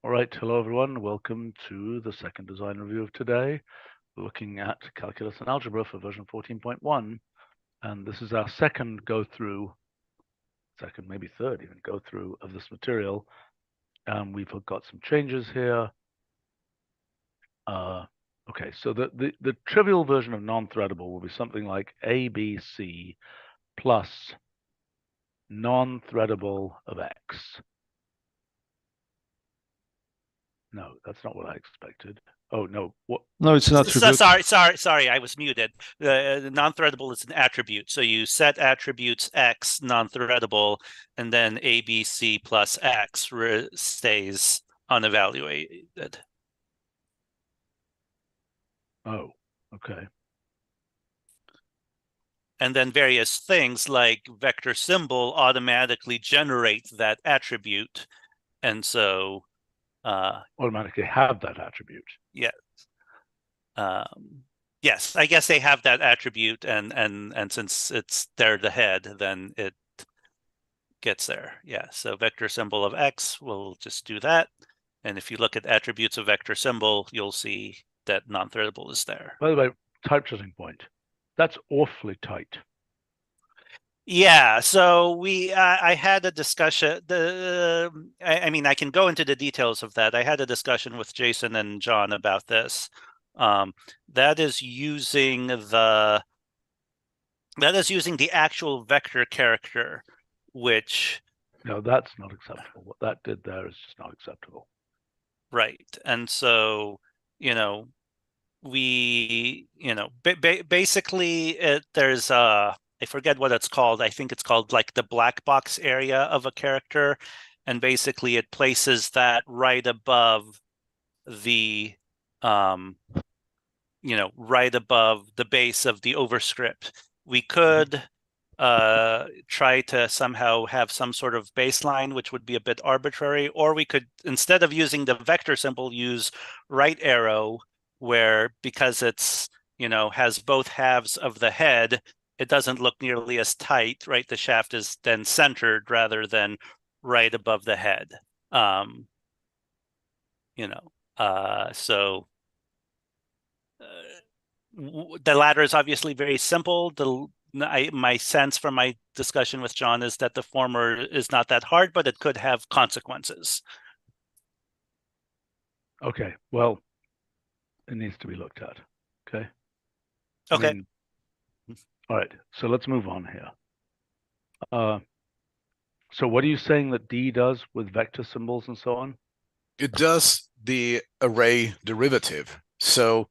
All right, hello everyone. Welcome to the second design review of today. We're looking at Calculus and Algebra for version 14.1, and this is our second go-through, second, maybe third even, go-through of this material. We've got some changes here. Okay, so the trivial version of non-threadable will be something like ABC plus non-threadable of X. No, that's not what I expected. Oh, no. What? No, it's an attribute. Sorry, I was muted. The non-threadable is an attribute. So you set attributes X non-threadable, and then ABC plus X stays unevaluated. Oh, okay. And then various things like vector symbol automatically generate that attribute. And so automatically have that attribute. Yeah. Yes, I guess they have that attribute, and since they're the head, then it gets there. Yeah, so vector symbol of X, we'll just do that. And if you look at attributes of vector symbol, you'll see that non-threadable is there. By the way, typesetting point. That's awfully tight. Yeah, so I had a discussion. I mean, I can go into the details of that. I had a discussion with Jason and John about this. That is using the actual vector character, which no, that's not acceptable. What that did there is just not acceptable. Right, and so basically there's I forget what it's called. I think it's called like the black box area of a character, and basically it places that right above the right above the base of the overscript. We could try to somehow have some sort of baseline, which would be a bit arbitrary, or we could, instead of using the vector symbol, use right arrow, where because it's has both halves of the head, it doesn't look nearly as tight, right? The shaft is then centered rather than right above the head. So the latter is obviously very simple. My sense from my discussion with John is that the former is not that hard, but it could have consequences. Okay, well, it needs to be looked at. Okay. Okay. All right, so let's move on here. So what are you saying that D does with vector symbols and so on? It does the array derivative. So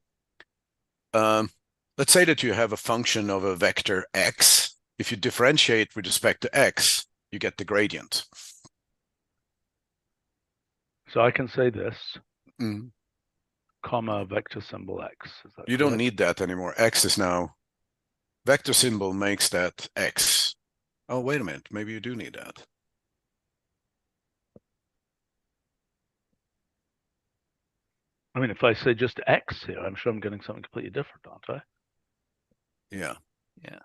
let's say that you have a function of a vector x. If you differentiate with respect to x, you get the gradient. So I can say this, comma, vector symbol x. Is that you correct? Don't need that anymore. X is now, vector symbol makes that x. Oh, wait a minute. Maybe you do need that. I mean, if I say just x here, I'm sure I'm getting something completely different, aren't I? Yeah. Yeah.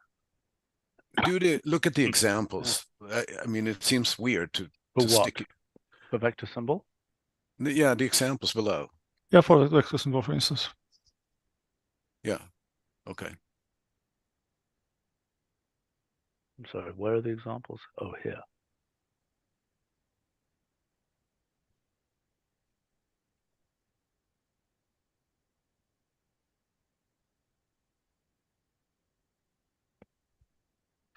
Look at the examples. I mean, it seems weird to what? Stick it. For vector symbol? Yeah, the examples below. Yeah, for the vector symbol, for instance. Yeah. Okay. I'm sorry, where are the examples? Oh, here.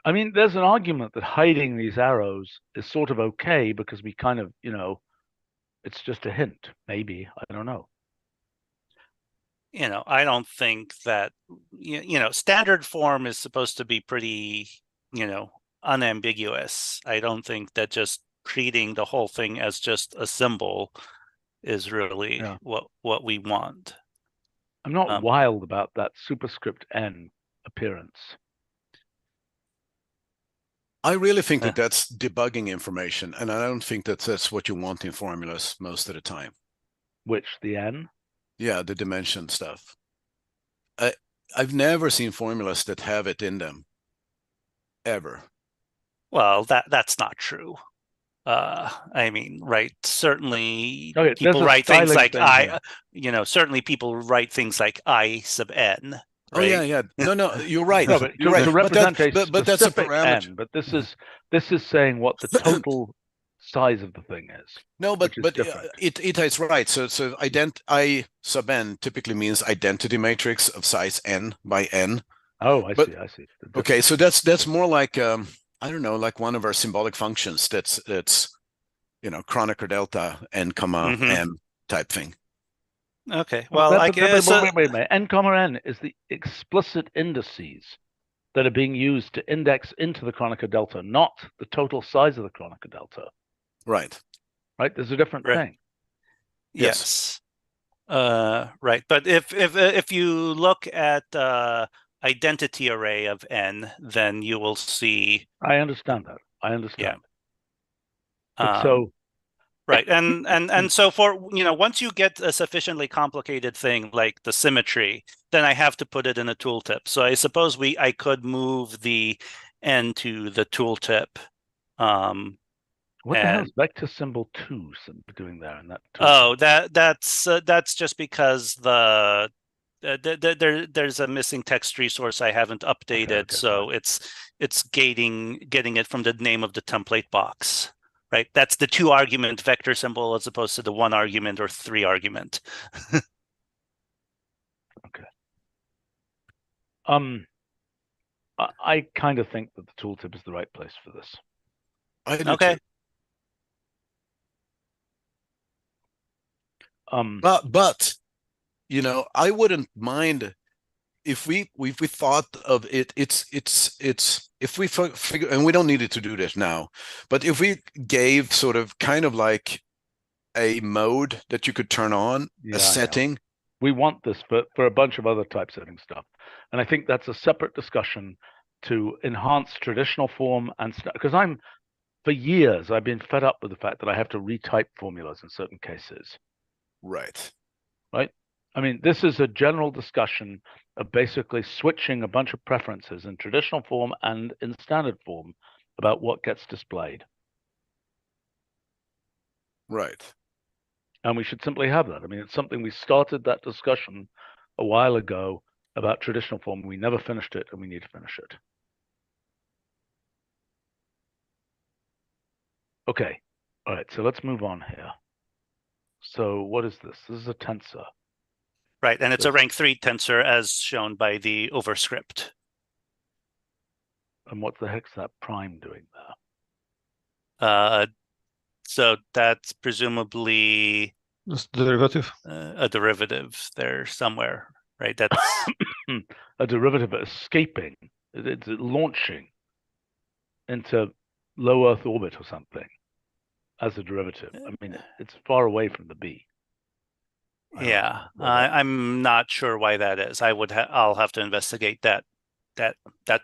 I mean, there's an argument that hiding these arrows is sort of okay because we kind of, it's just a hint, maybe. I don't know. I don't think that, standard form is supposed to be pretty, unambiguous. I don't think that just treating the whole thing as just a symbol is really what we want. I'm not wild about that superscript N appearance. I really think that that's debugging information, and I don't think that that's what you want in formulas most of the time. Which, the N? Yeah, the dimension stuff. I've never seen formulas that have it in them, ever. Well, that's not true. I mean, right, certainly Okay, there's people a write things styling like thing here. certainly people write things like I sub n, Oh yeah, right? yeah. No, you're right. No, but You're to right. represent a But that's a specific parameter. n, but this is saying what the total size of the thing is, No, which is but different. it is right. So I sub n typically means identity matrix of size n by n. Oh, I But see, I see. okay, so that's more like I don't know, like one of our symbolic functions that's Kronecker delta n comma Mhm. m type thing. Okay, Well, well, I but guess wait. N comma n is the explicit indices that are being used to index into the Kronecker delta, not the total size of the Kronecker delta. Right. Right? There's a different Right. thing. Yes. Right. But if you look at identity array of n, then you will see, I understand that. I understand. But so right, and so for once you get a sufficiently complicated thing like the symmetry, then I have to put it in a tooltip. So I suppose I could move the n to the tooltip. What the hell is vector symbol 2 doing there in that Oh, tooltip? that's just because there's a missing text resource I haven't updated, Okay, so it's getting it from the name of the template box. Right, that's the 2-argument vector symbol as opposed to the 1-argument or 3-argument. Okay. I kind of think that the tooltip is the right place for this. I do Okay. too. But I wouldn't mind if we thought of it. It's if we figure, and we don't need it to do this now, but if we gave sort of kind of like a mode that you could turn on, Yeah, a setting. We want this for a bunch of other typesetting stuff, and I think that's a separate discussion to enhance traditional form and stuff. Because for years I've been fed up with the fact that I have to retype formulas in certain cases. Right. Right. I mean, this is a general discussion of basically switching a bunch of preferences in traditional form and in standard form about what gets displayed. Right. And we should simply have that. I mean, it's something we started that discussion a while ago about traditional form. We never finished it, and we need to finish it. Okay. All right. So let's move on here. So what is this? This is a tensor. Right, and it's a rank 3 tensor as shown by the overscript. And what the heck's that prime doing there? So that's presumably Just the derivative. a derivative there somewhere, right? That's a derivative of escaping. It's launching into low Earth orbit or something as a derivative. I mean, it's far away from the B. Yeah, I'm not sure why that is. I'll have to investigate that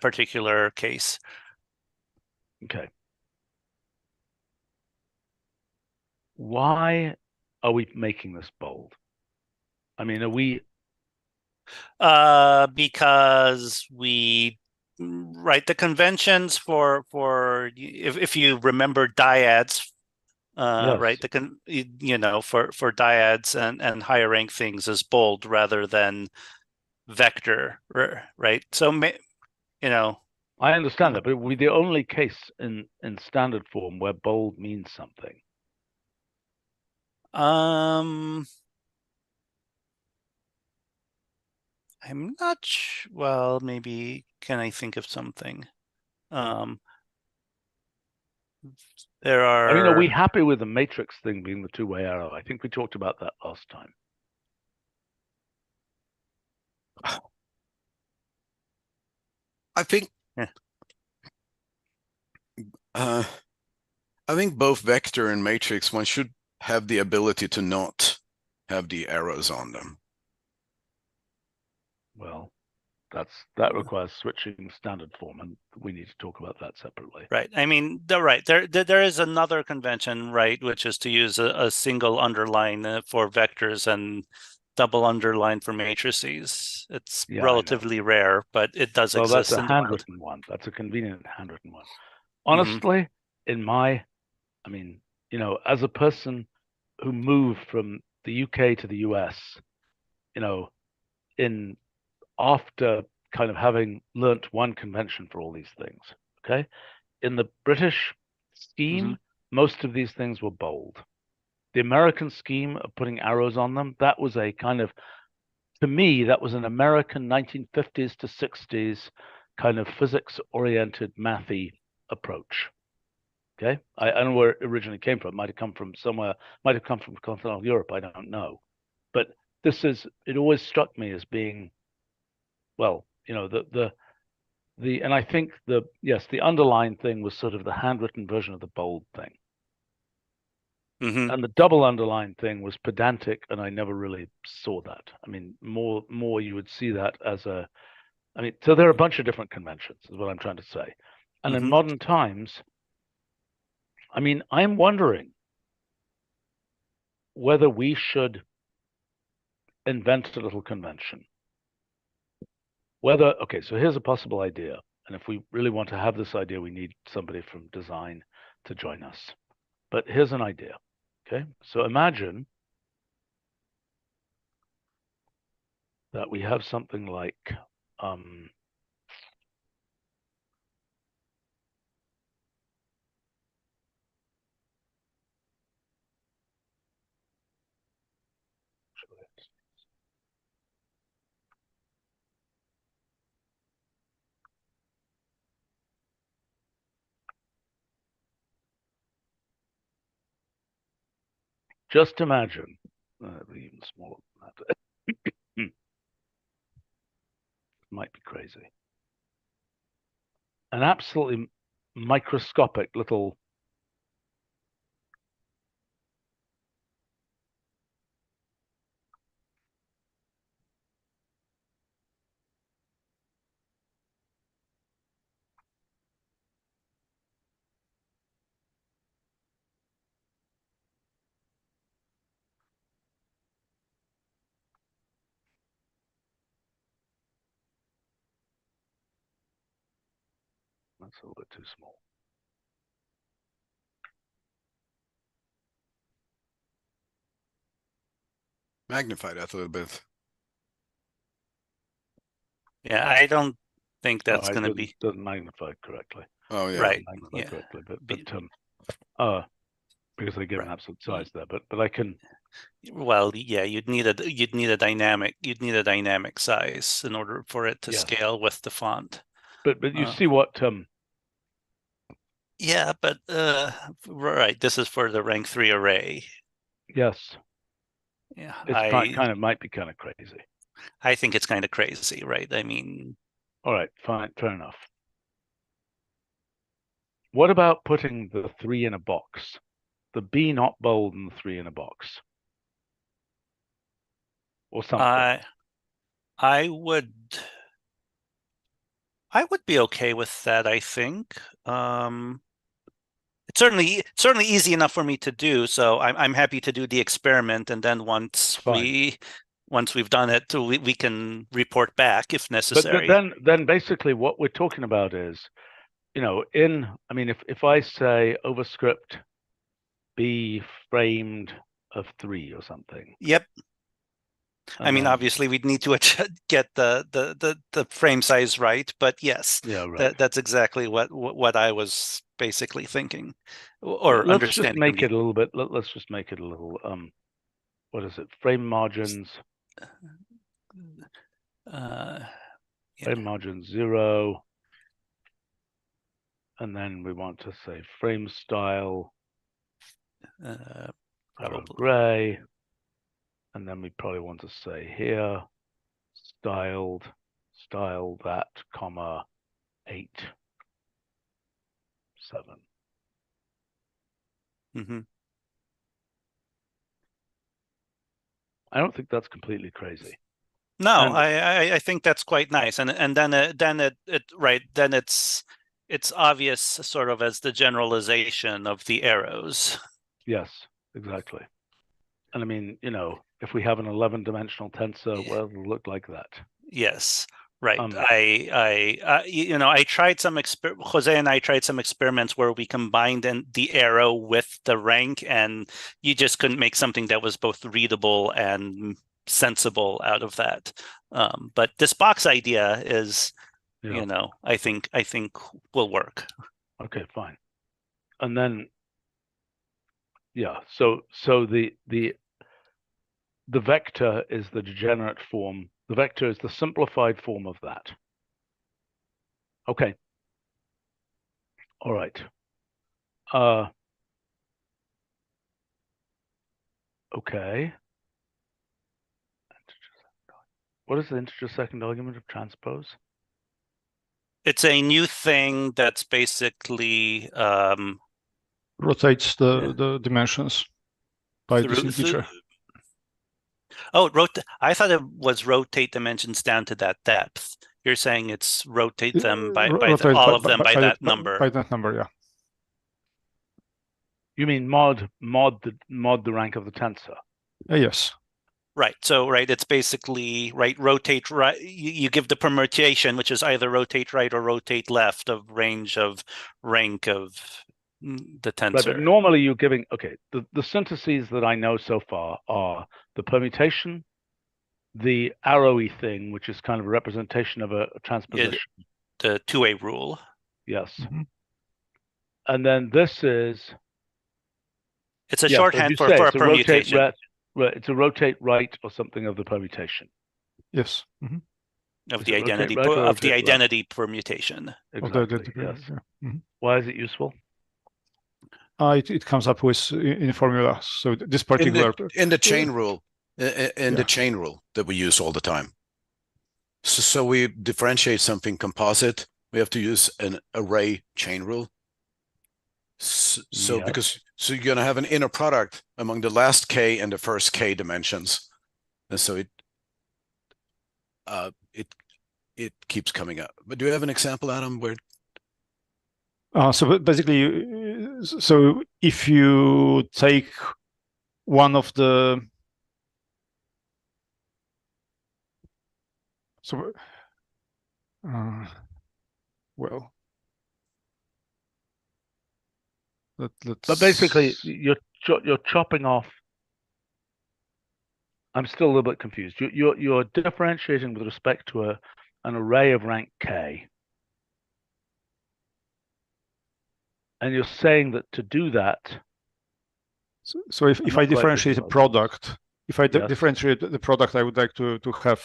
particular case. Okay. Why are we making this bold? I mean, are we? Because right, the conventions for if you remember dyads, Yes. right, for dyads and higher rank things is bold rather than vector, right? So I understand that, but we're the only case in standard form where bold means something. I'm not well, maybe can I think of something? There are. I mean, are we happy with the matrix thing being the two-way arrow? I think we talked about that last time. I think. Yeah. I think both vector and matrix, one should have the ability to not have the arrows on them. Well, that requires switching standard form, and we need to talk about that separately. Right. I mean, there is another convention, right, which is to use a single underline for vectors and double underline for matrices. It's relatively rare, but it does exist. That's a in the handwritten world. one. That's a convenient handwritten one. Honestly, in my I mean, as a person who moved from the UK to the US, you know, in after kind of having learnt one convention for all these things, okay? In the British scheme, most of these things were bold. The American scheme of putting arrows on them, that was a kind of, to me, that was an American 1950s to 60s kind of physics-oriented mathy approach. Okay, I don't know where it originally came from. Might have come from somewhere. Might have come from continental Europe. I don't know, but it always struck me as being, well, and I think the underlying thing was sort of the handwritten version of the bold thing, and the double underline thing was pedantic, and I never really saw that. I mean, more you would see that as a, I mean, so there are a bunch of different conventions, is what I'm trying to say, and in modern times, I mean, I'm wondering whether we should invent a little convention. Okay, so here's a possible idea. And if we really want to have this idea, we need somebody from design to join us. But here's an idea. Okay, so imagine that we have something like, just imagine, even smaller than that. Might be crazy. An absolutely microscopic little that's a little bit too small. Magnify that a little bit. Yeah, I don't think that's it going to be doesn't magnify correctly. Oh yeah. right. Magnify Yeah. correctly, but because I give an absolute size there, but I can. Well, yeah, you'd need a dynamic size in order for it to scale with the font. But you see what yeah, but right, this is for the rank 3 array. yes. Yeah, It's might be kind of crazy. I think it's kind of crazy, right? I mean, all right, fine, fair enough. What about putting the 3 in a box? The B not bold and the 3 in a box. Or something. I would be okay with that, I think. It's certainly easy enough for me to do, so I'm happy to do the experiment, and then once we've done it, we can report back if necessary. But then basically what we're talking about is, I mean, if I say overscript B framed of 3 or something. Yep. I mean, obviously, we'd need to get the frame size right, but yes, yeah, right. That's exactly what I was basically thinking, or let's understanding. Just make it a little bit. Let's just make it a little. What is it? Frame margins. Frame margin 0, and then we want to say frame style. Arrow gray. And then we probably want to say here, style that, comma, 8, 7. I don't think that's completely crazy. No, I think that's quite nice, and then it's obvious sort of as the generalization of the arrows. Yes, exactly. And I mean, if we have an 11-dimensional tensor, well, it'll look like that. Yes. Right. I tried Jose and I tried some experiments where we combined the arrow with the rank, and you just couldn't make something that was both readable and sensible out of that. But this box idea is, I think will work. Okay, fine. And then, so the vector is the degenerate form. The vector is the simplified form of that. Okay. All right. Okay. What is the integer second argument of transpose? It's a new thing that's basically Rotates the dimensions by this integer. I thought it was rotate dimensions down to that depth. You're saying it's rotate them by all of them by that number. By that number, yeah. You mean mod the rank of the tensor? Yes. Right. So it's basically rotate right. You give the permutation, which is either rotate right or rotate left of range of rank of the tensor. Right, but normally you're giving the syntheses that I know so far are the permutation, the arrowy thing, which is kind of a representation of a transposition. The two-way rule. Yes. Mm-hmm. And then this is it's a shorthand for a permutation. It's a rotate right or something of the permutation. Yes. Mm-hmm. Of the identity permutation. Exactly. Yes. Yeah. Mm-hmm. Why is it useful? It comes up with in formula. So this particular in the chain rule, the chain rule that we use all the time. So we differentiate something composite. We have to use an array chain rule. So because you're going to have an inner product among the last k and the first k dimensions, and so it keeps coming up. But do you have an example, Adam, where? So basically, so if you take one of the well. But basically, you're chopping off. I'm still a little bit confused. You're differentiating with respect to an array of rank k, and you're saying that to do that. So if I differentiate a product, differentiate the product, I would like to have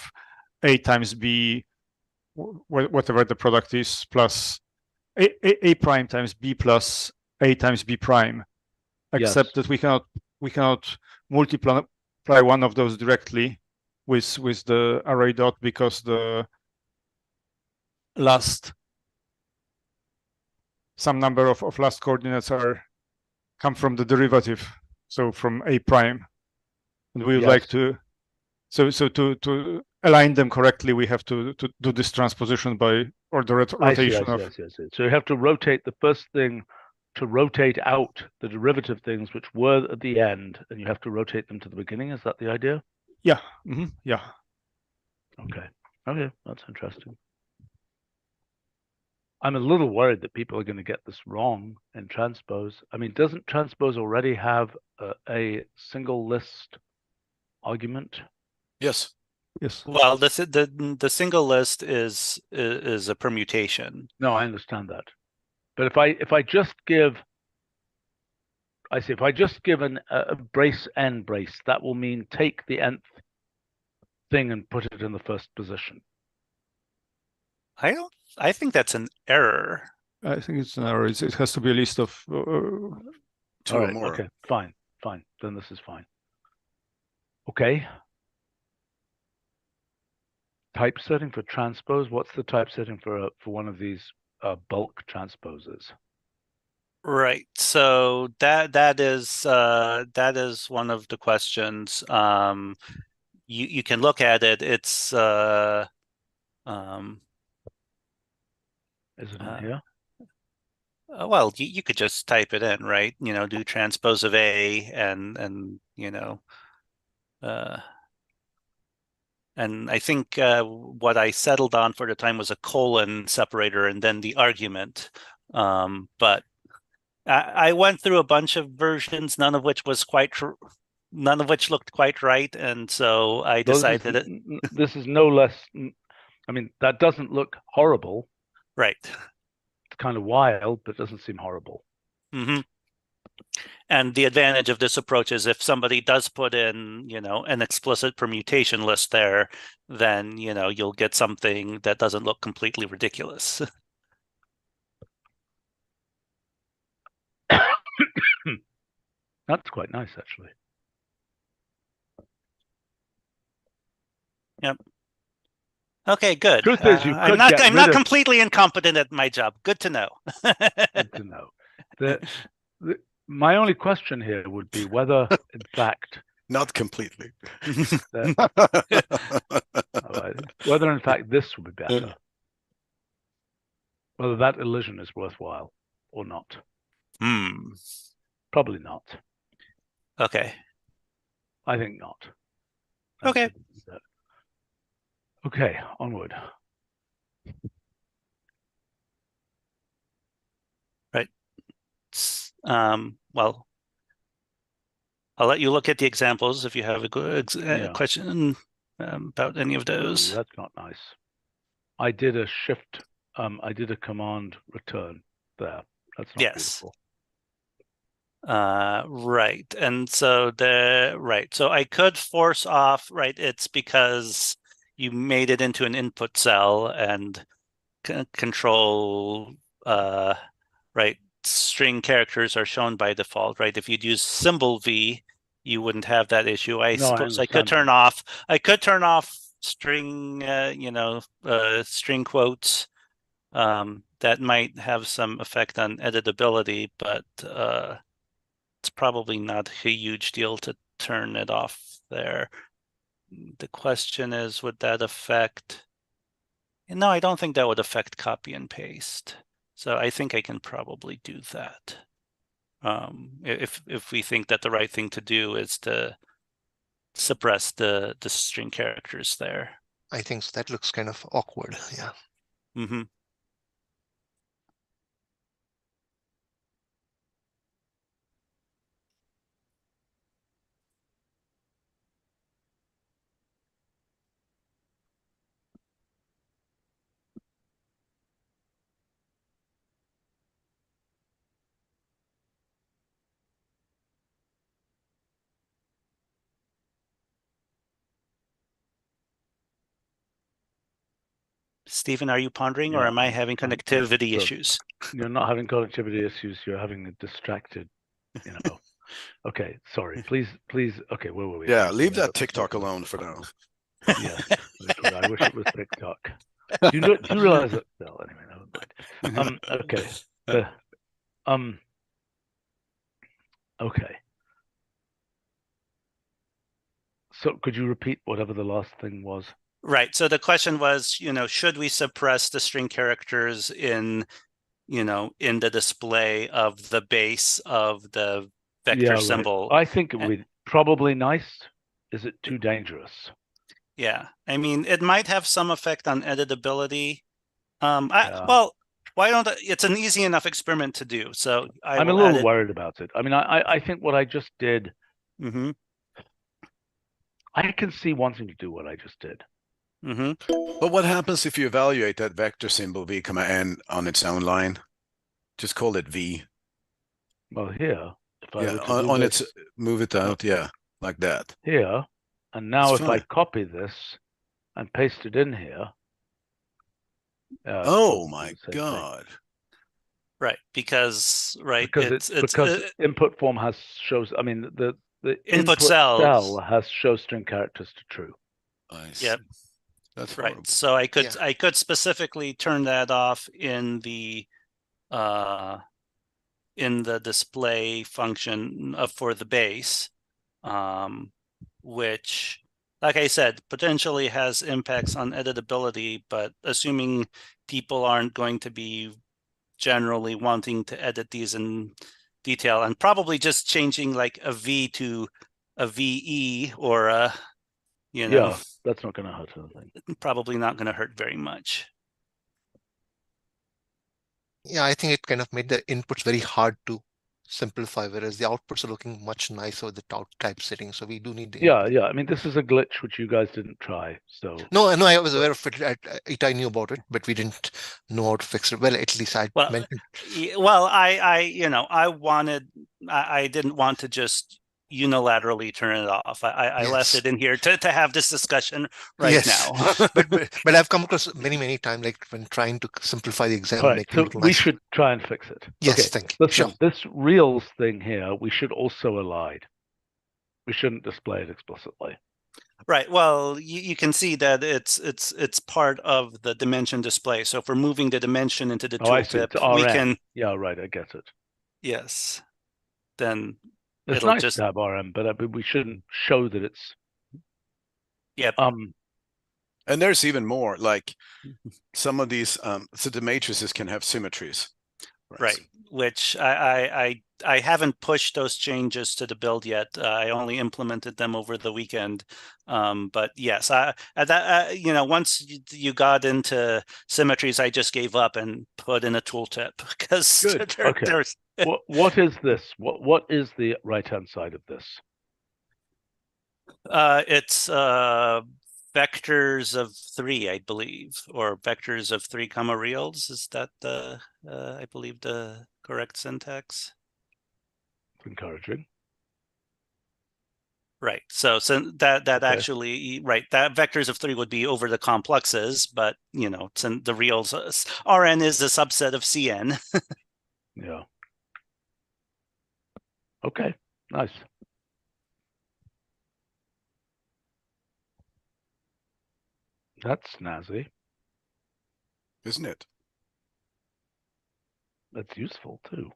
a times b, whatever the product is, plus a prime times b plus a times b prime, except that we cannot multiply one of those directly with the array dot, because the some number of last coordinates come from the derivative, so from a prime, and we would like to to align them correctly, we have to do this transposition or the rotation of. So you have to rotate the first thing to rotate out the derivative things which were at the end, and you have to rotate them to the beginning. Is that the idea? Yeah. Mm-hmm. Yeah. Okay, that's interesting. I'm a little worried that people are going to get this wrong in transpose. I mean, doesn't transpose already have a single list argument? Yes. Well, the single list is a permutation. No, I understand that. But if I just give a brace n brace, that will mean take the nth thing and put it in the first position. I think that's an error. I think it's an error. It has to be a list of two or more. Okay, fine. Then this is fine. Okay. Typesetting for transpose. What's the typesetting for one of these bulk transposes? Right. So that is one of the questions. You can look at it. It's is it in here? Well, you could just type it in, right? Do transpose of A and And I think what I settled on for the time was a colon separator and then the argument. But I went through a bunch of versions, none of which looked quite right, and so I decided this is no less. I mean, that doesn't look horrible. Right. It's kind of wild, but it doesn't seem horrible. Mm-hmm. And the advantage of this approach is if somebody does put in, an explicit permutation list there, then, you'll get something that doesn't look completely ridiculous. That's quite nice, actually. Yep. Okay, good. Truth is, you could I'm not completely incompetent at my job. Good to know. Good to know. My only question here would be whether, in fact, not completely. Whether, in fact, this would be better. Whether that elision is worthwhile or not. Probably not. Okay. I think not. Okay. Okay, onward. Right. Well, I'll let you look at the examples if you have a good question about any of those. Ooh, that's not nice. I did a shift. I did a command return there. That's not beautiful. Right. And so so I could force off, right? It's because you made it into an input cell and control, right? String characters are shown by default, right? If you'd use symbol V, you wouldn't have that issue. I suppose I could turn off string, string quotes. That might have some effect on editability, but it's probably not a huge deal to turn it off there. The question is, would that affect? No, I don't think that would affect copy and paste. So I think I can probably do that. If we think that the right thing to do is to suppress the string characters there. I think so. That looks kind of awkward. Yeah. Mm-hmm. Stephen, are you pondering, or am I having connectivity issues? You're not having connectivity issues. You're having a distracted, Okay, sorry. Please. Okay, where were we? Yeah, leave that TikTok alone for now. Yes, I wish it was TikTok. Do you realize that? Well, anyway, never mind. Okay. Okay. So could you repeat whatever the last thing was? Right. So the question was, should we suppress the string characters in the display of the base of the vector symbol? I think it would be probably nice. Is it too dangerous? Yeah. I mean, it might have some effect on editability. Well, why don't it's an easy enough experiment to do. So I'm a little worried about it. I mean, I think what I just did. Mm-hmm. I can see wanting to do what I just did. Mm-hmm. But what happens if you evaluate that vector symbol v, n on its own line? Just call it v. Well, here, if I on its move it out, like that. Here, and now if I copy this and paste it in here. Oh my God! Right, because input form shows. I mean, the input cell has show string characters to true. I see. Yep. That's right. horrible. So I could specifically turn that off in the display function for the base, which, like I said, potentially has impacts on editability, but assuming people aren't going to be generally wanting to edit these in detail, and probably just changing like a V to a VE or a You know, Yeah, that's not going to hurt anything. probably not going to hurt very much. Yeah, I think it kind of made the inputs very hard to simplify, whereas the outputs are looking much nicer with the typesetting. So we do need the Yeah, input. yeah. I mean, this is a glitch which you guys didn't try. So No, I was aware of it. I knew about it, but we didn't know how to fix it. Well, at least I Well, mentioned. well, I didn't want to just unilaterally turn it off. I left Yes. it in here to have this discussion right Yes. now. but I've come across many times, like when trying to simplify the exam, all right, make it so look we nice. should try and fix it. Yes, Okay, thank you. listen, Sure. this reals thing here, we should also elide. We shouldn't display it explicitly. Right. Well, you can see that it's part of the dimension display. So if we're moving the dimension into the I see. It's tooltip, we RM. can. Yeah, right. I get it. Yes. Then It's it'll nice just. to have RM, but we shouldn't show that it's. Yep. And there's even more, like some of these, so the matrices can have symmetries. Right. Which I haven't pushed those changes to the build yet. I only implemented them over the weekend. But yes, once you got into symmetries, I just gave up and put in a tooltip because Good. Okay. there's. What is this? What is the right-hand side of this? It's vectors of 3, I believe, or vectors of 3 comma reals. Is that the I believe the correct syntax? Encouraging. Right. So that Okay. actually, right, that vectors of 3 would be over the complexes, but the reals, Rn is a subset of Cn. Yeah. Okay. Nice. That's snazzy. Isn't it? That's useful too.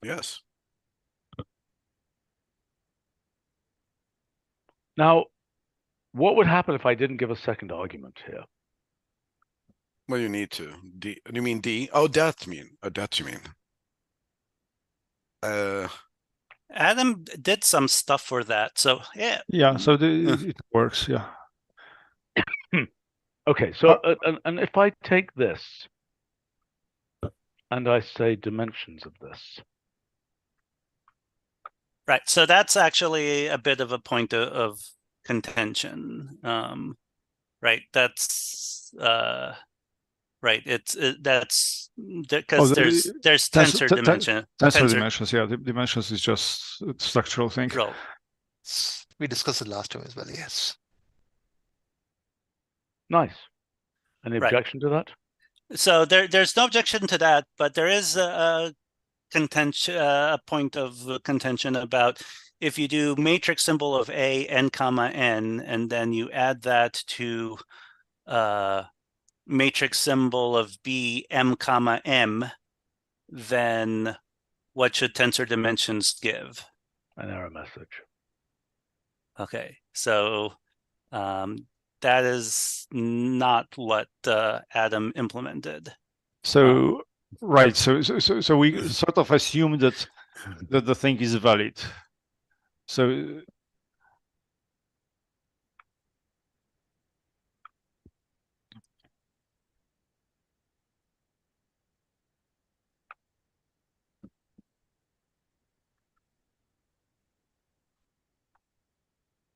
Yes. Now, what would happen if I didn't give a second argument here? Well, you need to. D. You mean D? Oh, that you mean. Adam did some stuff for that, so yeah. Yeah, so it works. Yeah. Okay, so and if I take this and I say dimensions of this. Right. So that's actually a bit of a point of contention. Right. That's right. That's because there's tensor dimension. Tensor dimensions. Yeah, the dimensions is just a structural thing. Real. We discussed it last time as well. Yes. Nice. Any objection to that? So there's no objection to that, but there is a contention, a point of contention about if you do matrix symbol of A, n comma n, and then you add that to matrix symbol of B, m comma m, then what should tensor dimensions give? An error message. Okay, so that is not what Adam implemented. So right, so we sort of assume that the thing is valid. So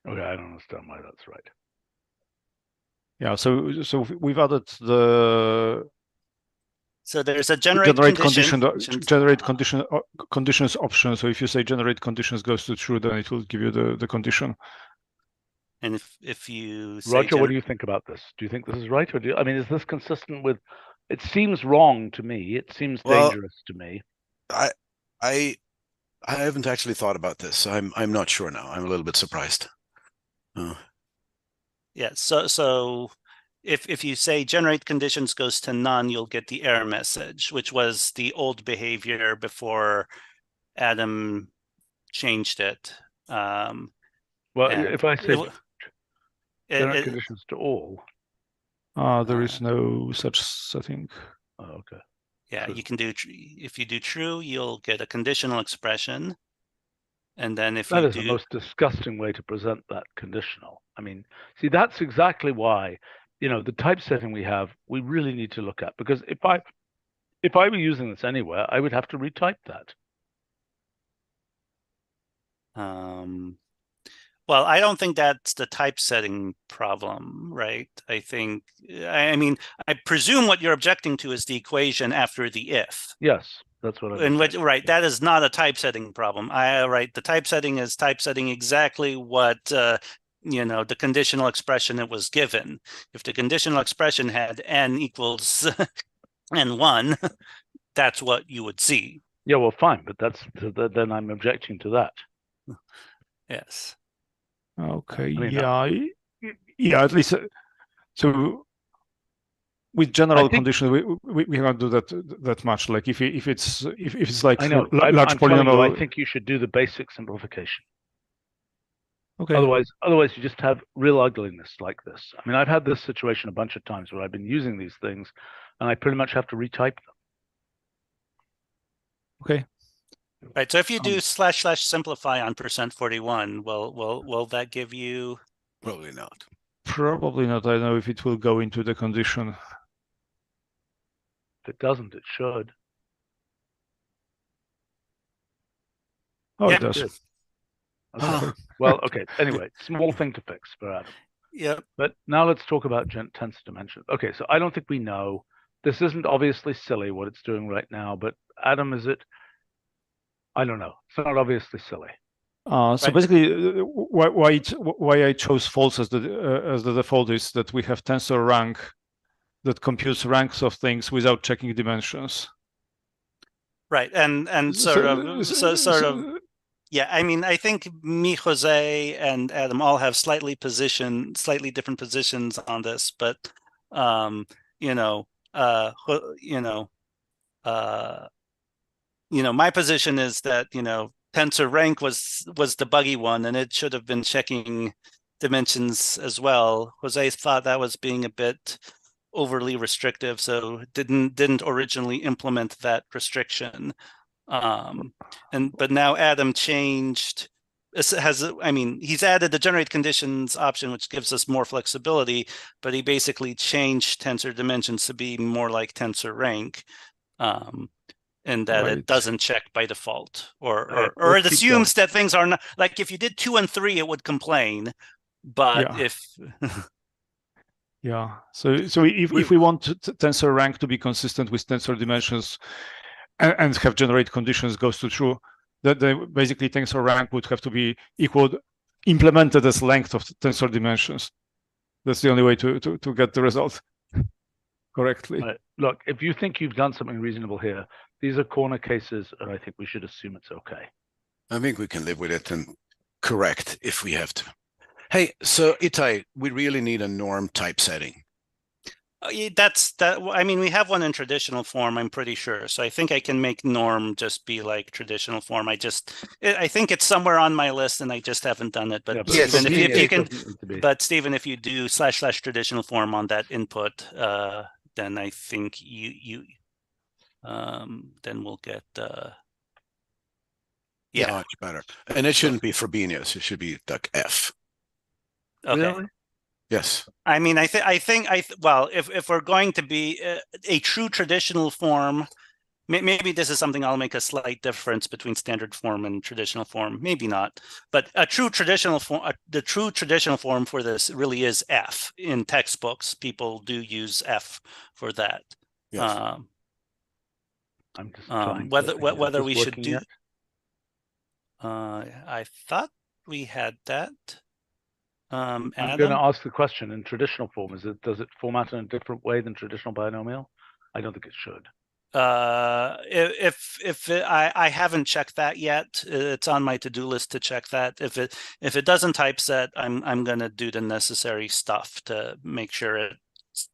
okay, I don't understand why that's right. Yeah, so we've added the. So there's a generate condition. Conditions option. So if you say generate conditions goes to true, then it will give you the condition. And if you say Roger, what do you think about this? Do you think this is right, or I mean, is this consistent with? It seems wrong to me. It seems dangerous to me. I haven't actually thought about this. I'm not sure now. I'm a little bit surprised. Yeah. So if you say generate conditions goes to none, you'll get the error message, which was the old behavior before Adam changed it. Well, if I say generate conditions to all, there is no such setting. Oh, okay. Yeah, true. You can do if you do true, you'll get a conditional expression, and then if that you is do the most disgusting way to present that conditional. I mean, see, that's exactly why, the typesetting we have, we really need to look at, because if I were using this anywhere, I would have to retype that. Well, I don't think that's the typesetting problem, right? I mean, I presume what you're objecting to is the equation after the if. Yes, that's what I'm In which, right, that is not a typesetting problem. Right, the typesetting is typesetting exactly what the conditional expression it was given. If the conditional expression had n equals n1, that's what you would see. Yeah, well, fine, but then I'm objecting to that. Yes. Okay. I mean, yeah. At least so. With general conditions, we cannot do that much. Like if it's like I know, large I'm telling you, polynomial. I think you should do the basic simplification. Okay. Otherwise, you just have real ugliness like this. I mean, I've had this situation a bunch of times where I've been using these things, and I pretty much have to retype them. Okay. Right. So if you do / simplify on %41, will that give you? Probably not. Probably not. I don't know if it will go into the condition. If it doesn't, it should. Oh, Yeah. it does. Okay. Well, okay. Anyway, small thing to fix for Adam. Yeah. But now let's talk about tensor dimensions. Okay, so I don't think we know. This isn't obviously silly what it's doing right now, but Adam, is it? I don't know. It's not obviously silly. So basically, why I chose false as the default is that we have tensor rank that computes ranks of things without checking dimensions. Right, and sort of. Yeah, I mean, I think me, Jose, and Adam all have slightly different positions on this, but my position is that tensor rank was the buggy one, and it should have been checking dimensions as well. Jose thought that was being a bit overly restrictive, so didn't originally implement that restriction. But now Adam changed. He's added the generate conditions option, which gives us more flexibility, but he basically changed tensor dimensions to be more like tensor rank. And that it doesn't check by default, or it assumes that things are not, like if you did 2 and 3, it would complain, but if so if we want tensor rank to be consistent with tensor dimensions and have generate conditions goes to true, that basically tensor rank would have to be implemented as length of tensor dimensions. That's the only way to get the result correctly. Right. Look, if you think you've done something reasonable here, these are corner cases, and I think we should assume it's okay. I think we can live with it and correct if we have to. Hey, so Itai, we really need a norm typesetting. I mean, we have one in traditional form, I'm pretty sure. So I think I can make norm just be like traditional form. I think it's somewhere on my list, and I just haven't done it. But yeah, Stephen, if you can, but Stephen, if you do / traditional form on that input, then I think then we'll get much better. And it shouldn't be Frobenius. It should be like F. Okay. Really? Yes. I mean, well, if we're going to be a true traditional form, maybe this is something I'll make a slight difference between standard form and traditional form. Maybe not, but a true traditional form, the true traditional form for this really is F. In textbooks, people do use F for that. Yes. I'm just trying whether we should do. Yet? I thought we had that. I'm going to ask the question in traditional form. Does it format in a different way than traditional binomial? I don't think it should. I haven't checked that yet. It's on my to-do list to check that. If it doesn't typeset, I'm going to do the necessary stuff to make sure it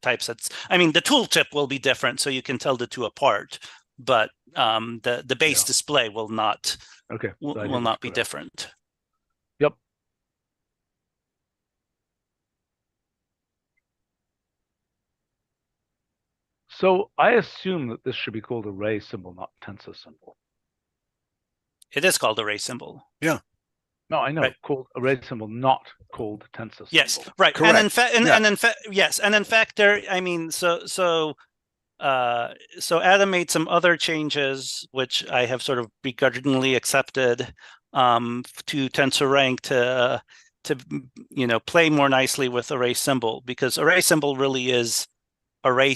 typesets. I mean, the tooltip will be different, so you can tell the two apart. But the base display will not. Okay. Will not be different. Yep. So I assume that this should be called array symbol, not tensor symbol. It is called array symbol. Yeah. No, I know. Right. Called array symbol, not called tensor symbol. Yes, right. Correct. And in fact, Yeah. and in fact, yes, and in fact, there. I mean, so Adam made some other changes, which I have sort of begrudgingly accepted, to TensorRank to play more nicely with array symbol, because array symbol really is array,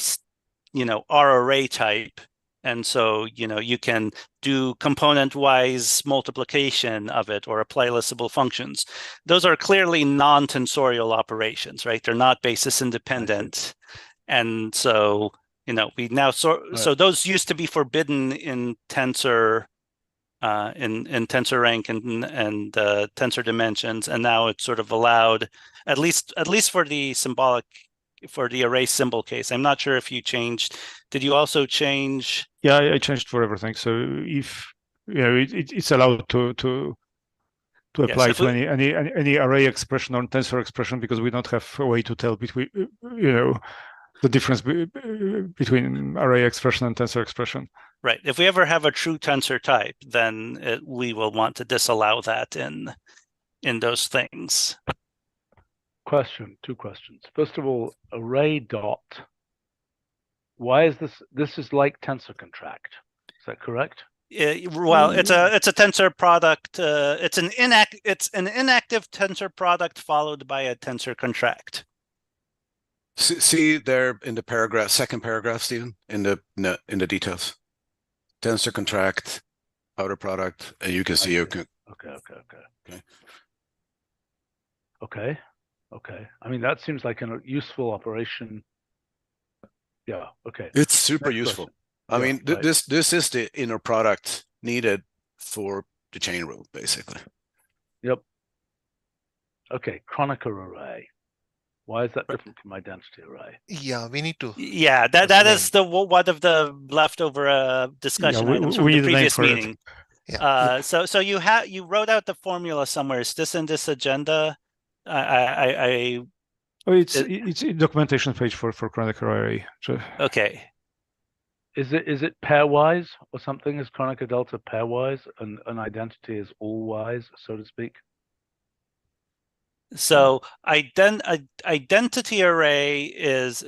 our array type. And so, you can do component-wise multiplication of it or apply listable functions. Those are clearly non-tensorial operations, right? They're not basis independent. And so, we now so those used to be forbidden in Tensor, in TensorRank and Tensor Dimensions, and now it's sort of allowed, at least for the symbolic, for the array symbol case. I'm not sure if you changed. Did you also change? Yeah, I changed for everything. So if it's allowed to apply Yes, to any array expression or tensor expression, because we don't have a way to tell between the difference between array expression and tensor expression. Right. If we ever have a true tensor type, then we will want to disallow that in those things. Two questions. First of all, array dot. Why is this? This is like tensor contract. Is that correct? Well, it's a tensor product. It's an inactive tensor product followed by a tensor contract. See there in the paragraph, second paragraph, Stephen, in the details. Tensor contract, outer product, and you can see. Okay. I mean, that seems like a useful operation. Yeah. Okay. It's super Next useful. question. I mean, right. this is the inner product needed for the chain rule, basically. Yep. Okay. Kronecker array. Why is that different from identity array? Yeah, we need to. Yeah, that is one of the leftover discussion items from the previous meeting. Yeah. So you wrote out the formula somewhere. Is this in this agenda? It's in documentation page for Kronecker array. Okay. Is it pairwise or something? Is Kronecker delta pairwise and an identity is all-wise, so to speak? So identity array is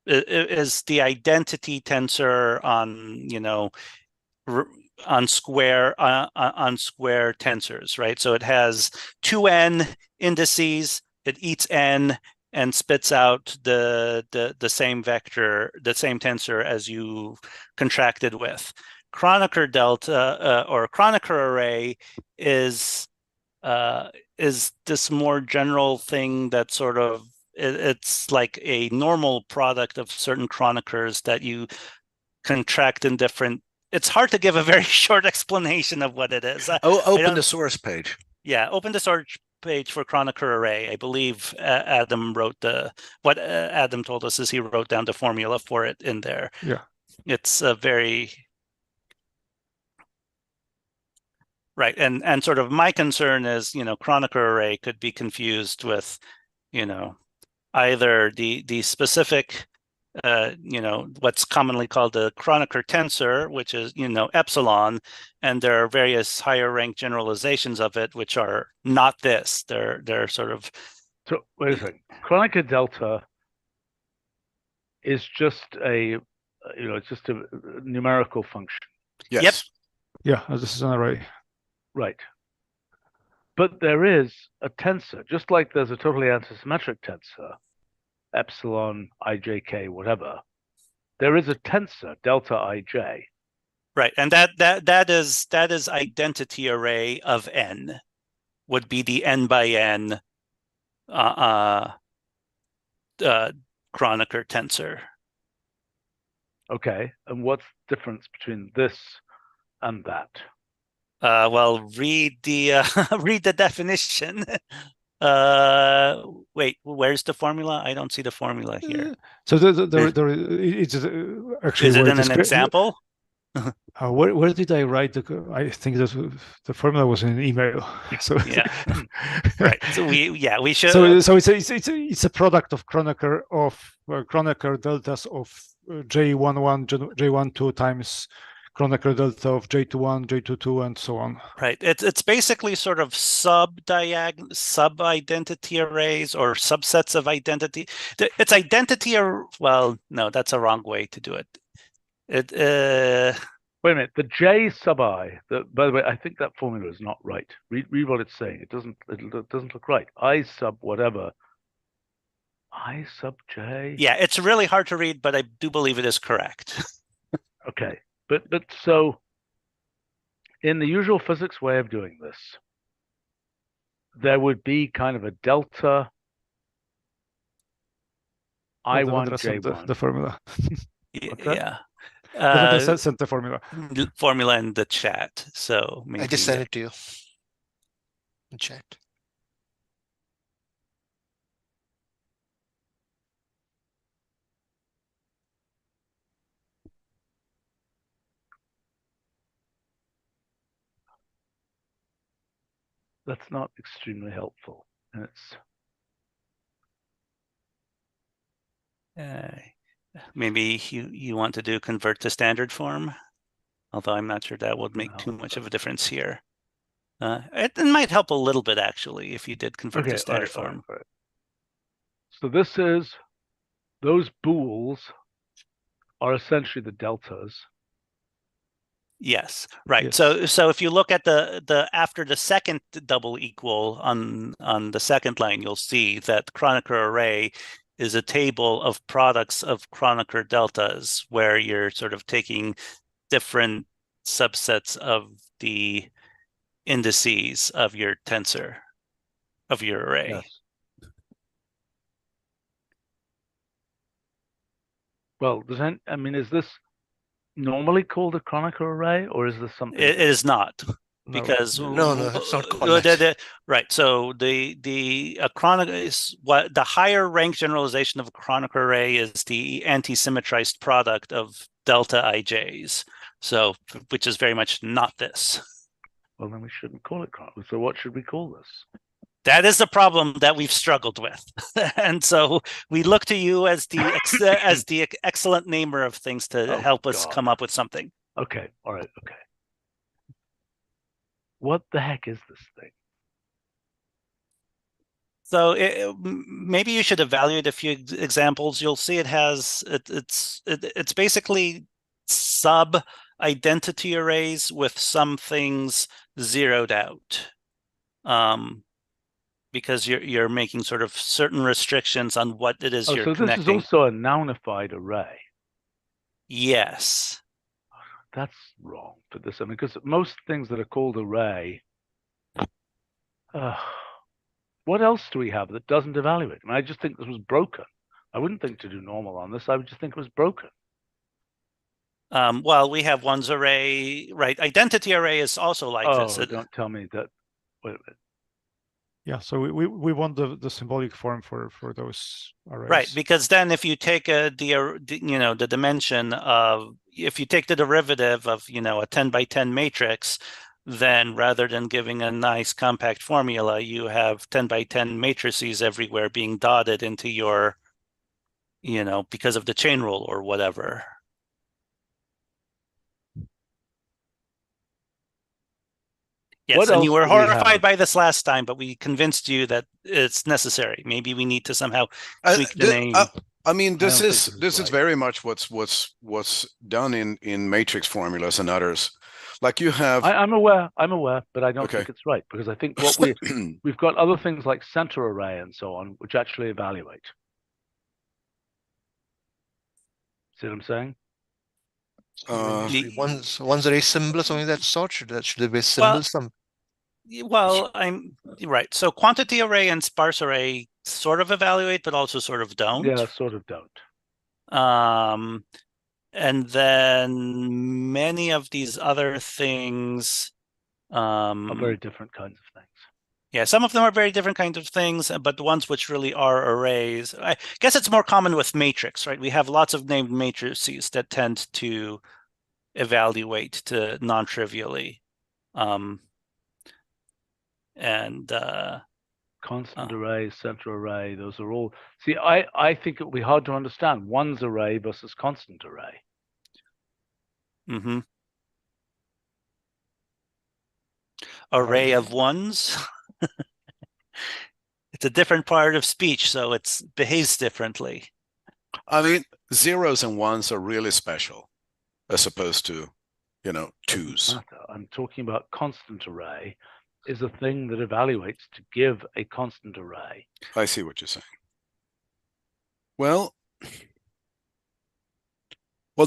the identity tensor on square tensors, right? So it has 2n indices, it eats n and spits out the same vector, the same tensor as you contracted with. Kronecker delta or Kronecker array is this more general thing that sort of, it's like a normal product of certain Kroneckers that you contract in different. It's hard to give a very short explanation of what it is. Open the source page. Yeah, open the source page for Kronecker array. I believe Adam wrote what Adam told us is he wrote down the formula for it in there. Yeah, it's a very right, and sort of my concern is Kronecker array could be confused with either the specific what's commonly called the Kronecker tensor, which is epsilon, and there are various higher rank generalizations of it which are not this. They're sort of. So wait a second. Kronecker delta is just it's just a numerical function. Yes. Yep. Yeah, this is an array. Right. But there is a tensor, just like there's a totally antisymmetric tensor, epsilon, ijk, whatever. There is a tensor, delta ij. Right, and that is identity array of n, would be the n by n Kronecker tensor. Okay, and what's the difference between this and that? Well, read the read the definition. Wait, where's the formula? I don't see the formula here. So it's actually. Is it in an example? Where did I write I think that the formula was in an email. So yeah, right. So we should. So it's a product of Kronecker deltas of J11 J12 times Kronecker delta of J21, J22, and so on. Right. It's basically sort of sub-identity arrays or subsets of identity. It's identity or well, no, that's a wrong way to do it. Wait a minute. The J sub I. By the way, I think that formula is not right. Read what it's saying. It doesn't look right. I sub whatever. I sub J. Yeah, it's really hard to read, but I do believe it is correct. Okay, but so in the usual physics way of doing this, there would be kind of a delta I1 J1. The formula. Yeah. Send the formula. Formula in the chat. So maybe I just sent it to you in chat. That's not extremely helpful, and it's maybe you want to do convert to standard form, although I'm not sure that would make too much of a difference here. It might help a little bit actually if you did convert to standard form. All right. So this is those bools are essentially the deltas. Yes, right. Yes. So if you look at the after the second double equal on the second line, you'll see that Kronecker array is a table of products of Kronecker deltas, where you're sort of taking different subsets of the indices of your tensor, of your array. Yes. Well, is this normally called a Kronecker array, or is this something? It is not. Because no, it's not called that. Right. So the Kronecker is what the higher rank generalization of a Kronecker array is the anti-symmetrized product of delta ij's. So which is very much not this. Well, then we shouldn't call it Kronecker. So what should we call this? That is the problem that we've struggled with, and so we look to you as the excellent namer of things to help us come up with something. Okay. All right. Okay. What the heck is this thing? So maybe you should evaluate a few examples. You'll see it has it's basically sub identity arrays with some things zeroed out. Because you're making sort of certain restrictions on what it is you're connecting. So this is also a nounified array. Yes. That's wrong for this. I mean, because most things that are called array, what else do we have that doesn't evaluate? I mean, I just think this was broken. I wouldn't think to do normal on this. I would just think it was broken. Well, we have one's array, right? Identity array is also like this. Don't tell me that. Wait a minute. Yeah, so we want the symbolic form for those arrays. Right, because then if you take the dimension of, if you take the derivative of a 10 by 10 matrix, then rather than giving a nice compact formula, you have 10 by 10 matrices everywhere being dotted into your, because of the chain rule or whatever. Yes, and you were horrified by this last time, but we convinced you that it's necessary. Maybe we need to somehow tweak the name. I mean, this is very much what's done in matrix formulas and others. Like you have. I'm aware, but I don't think it's right, because I think what we've got other things like center array and so on, which actually evaluate. See what I'm saying? One's array symbol or something of that sort. Should there be a symbol? Well, I'm right. So quantity array and sparse array sort of evaluate, but also sort of don't. Yeah, sort of don't. And then many of these other things are very different kinds of things. Yeah, some of them are very different kinds of things, but the ones which really are arrays, I guess it's more common with matrix, right? We have lots of named matrices that tend to evaluate to non-trivially. Constant array, center array, those are all. See, I think it will be hard to understand one's array versus constant array. Mm-hmm. array of ones. It's a different part of speech, so it behaves differently. I mean, zeros and ones are really special, as opposed to, you know, twos. I'm talking about constant array is a thing that evaluates to give a constant array. I see what you're saying. Well,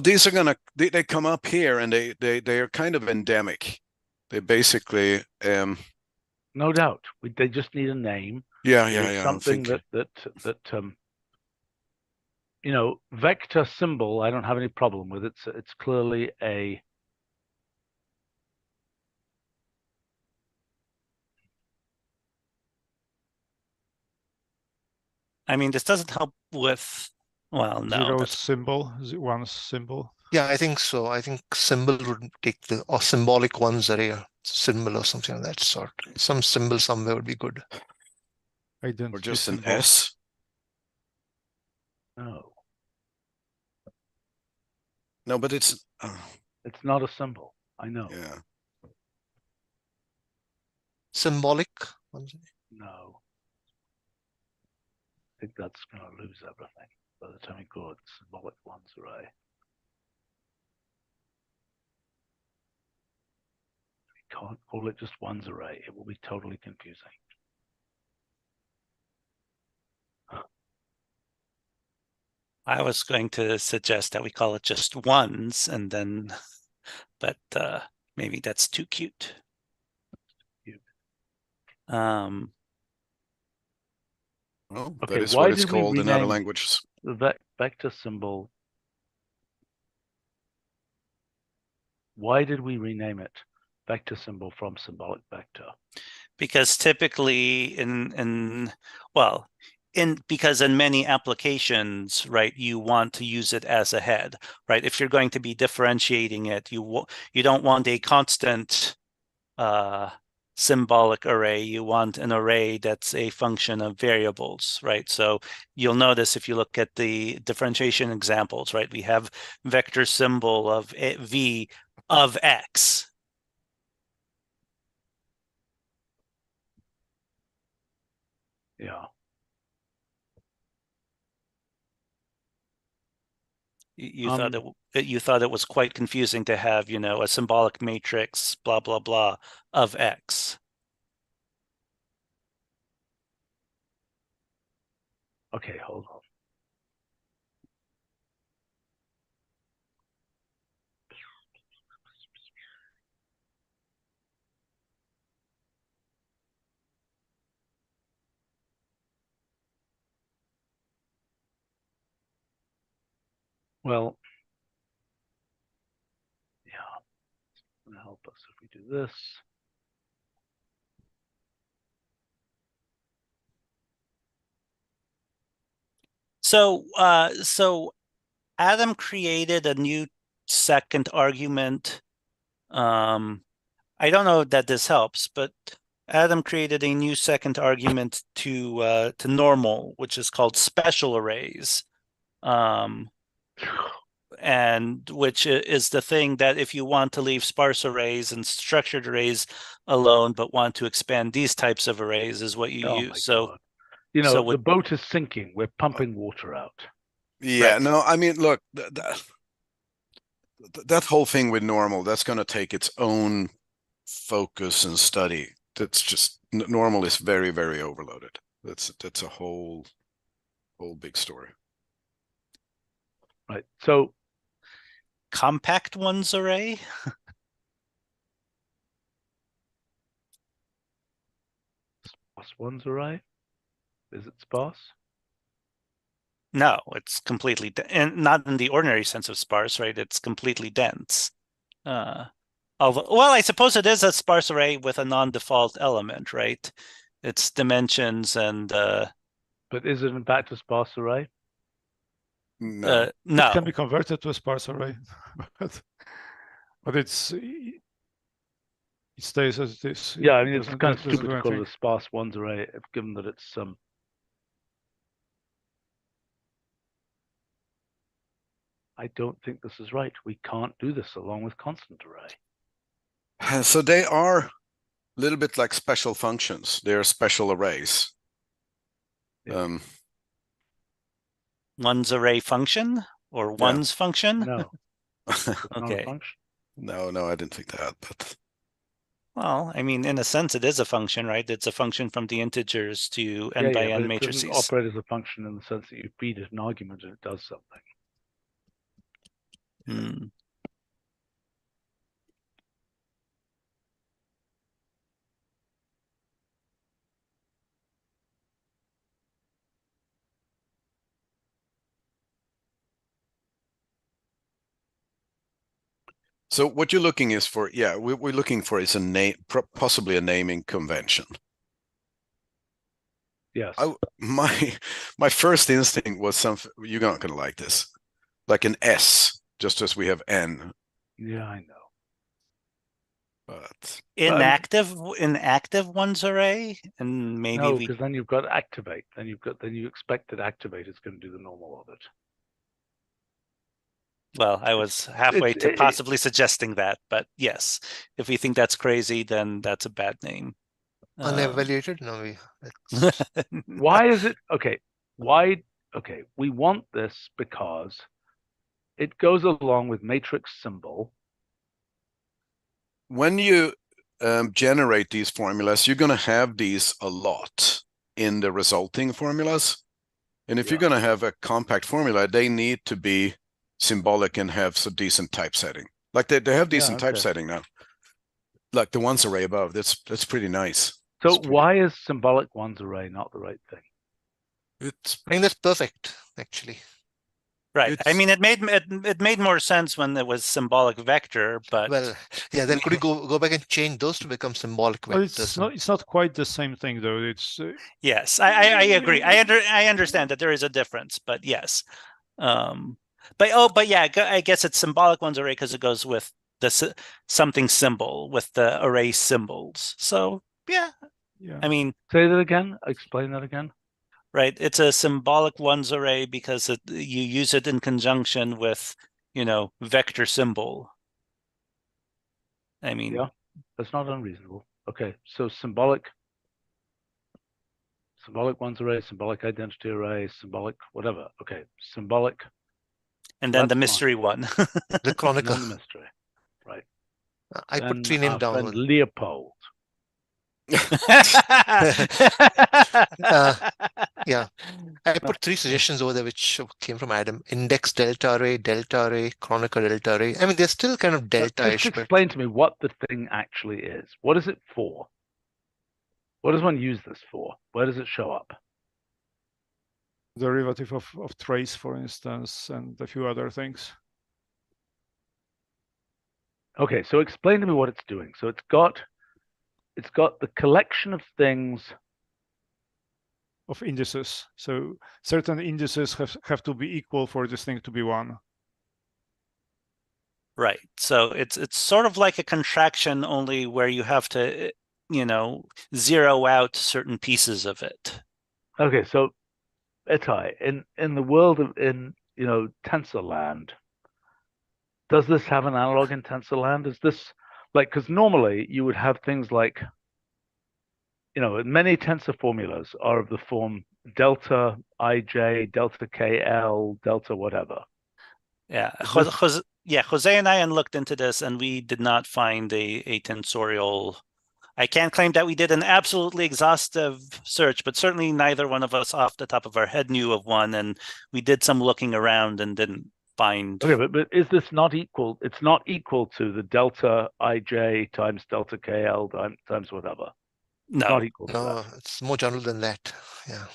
these are gonna they come up here, and they are kind of endemic. They basically no doubt they just need a name. Yeah. Something that you know, vector symbol I don't have any problem with. It's clearly a I mean, this doesn't help with, well, no. Zero symbol, one symbol. Yeah, I think so. I think symbol would take or symbolic ones array, symbol or something of that sort. Some symbol somewhere would be good. Identity or just symbol. an S. No, but it's not a symbol. I know. Yeah. Symbolic ones. No. I think that's going to lose everything by the time we go to symbolic ones array. We can't call it just ones array. It will be totally confusing. I was going to suggest that we call it just ones, and then, but maybe that's too cute. Well, okay, that is what it's called in other languages. The vector symbol. Why did we rename it vector symbol from symbolic vector? Because typically because in many applications, right, you want to use it as a head, right? If you're going to be differentiating it, you don't want a constant symbolic array. You want an array that's a function of variables, right? So you'll notice if you look at the differentiation examples, right, we have vector symbol of v of x. Yeah. You thought it was quite confusing to have, you know, a symbolic matrix, blah, blah, blah, of x. Okay, hold on. Well, yeah, it's going to help us if we do this. So Adam created a new second argument. I don't know that this helps, but Adam created a new second argument to normal, which is called special arrays. And which is the thing that if you want to leave sparse arrays and structured arrays alone, but want to expand these types of arrays is what you use. So, you know, the boat is sinking. We're pumping water out. Yeah, right. No, I mean, look, that whole thing with normal, that's going to take its own focus and study. That's just, normal is very, very overloaded. That's a whole big story. Right. So compact ones array. Sparse ones array. Is it sparse? No, it's completely and not in the ordinary sense of sparse, right? It's completely dense. Although, well, I suppose it is a sparse array with a non-default element, right? Its dimensions and. But is it in fact a sparse array? No. No. It can be converted to a sparse array, but it stays as it is. Yeah, I mean, it's kind of stupid to call it a sparse ones array, given that it's I don't think this is right. We can't do this along with constant array. So they are little bit like special functions. They're special arrays. Yeah. One's array function or one's function? No, it's not a Okay. function. No, I didn't think that, but Well, I mean, in a sense, it is a function, right? It's a function from the integers to n by n but it matrices. doesn't operate as a function in the sense that you feed it an argument and it does something. Hmm. so what you're looking is for, we're looking for is a name, possibly a naming convention. Yes. My first instinct was something, you're not going to like this, like an S, just as we have N. Yeah, I know. But Inactive one's array, and maybe no, we. because then you've got activate. Then you expect that activate is going to do the normal of it. Well, I was halfway to possibly suggesting that, but yes, if we think that's crazy, then that's a bad name. Unevaluated? No, Why is it okay? Okay, we want this because it goes along with matrix symbol. when you generate these formulas, you're going to have these a lot in the resulting formulas. And if you're going to have a compact formula, they need to be symbolic and have some decent typesetting. Like they have decent typesetting now. Like the ones array above, that's pretty nice. So why is symbolic ones array not the right thing? I think that's perfect, actually. Right. I mean, it made more sense when it was symbolic vector, but well, yeah. Then could you go back and change those to become symbolic vectors? Well, it's not quite the same thing, though. It's yes, I agree. I understand that there is a difference, but yes. But yeah, I guess it's symbolic ones array because it goes with the something symbol with the array symbols. So yeah. I mean, say that again. Explain that again. Right, it's a symbolic ones array because you use it in conjunction with, vector symbol. I mean, yeah, that's not unreasonable. Okay, so symbolic ones array, symbolic identity array, symbolic whatever. Okay, symbolic. And then the mystery one. The chronicle. And then the mystery, right? I then put 3 names down. Friend Leopold. Yeah, I put 3 suggestions over there which came from Adam: index delta array, chronicle delta array. I mean, they're still kind of delta-ish. Just explain to me what the thing actually is. What is it for? What does one use this for? Where does it show up? Derivative of trace, for instance, and a few other things. Okay, so explain to me what it's doing. So it's got the collection of things of indices. So certain indices have to be equal for this thing to be 1. Right. So it's sort of like a contraction, only where you have to, zero out certain pieces of it. Okay, so Itai, in the world of TensorLand, does this have an analog in TensorLand? Is this like, because normally you would have things like, many tensor formulas are of the form delta ij, delta kl, delta whatever. Yeah, Jose and I looked into this, and we did not find a tensorial. I can't claim that we did an absolutely exhaustive search, but certainly neither one of us off the top of our head knew of one, and we did some looking around and didn't find. Okay, but is this not equal? It's not equal to the delta ij times delta kl times whatever. No, it's not equal to no, that. It's more general than that. Yeah.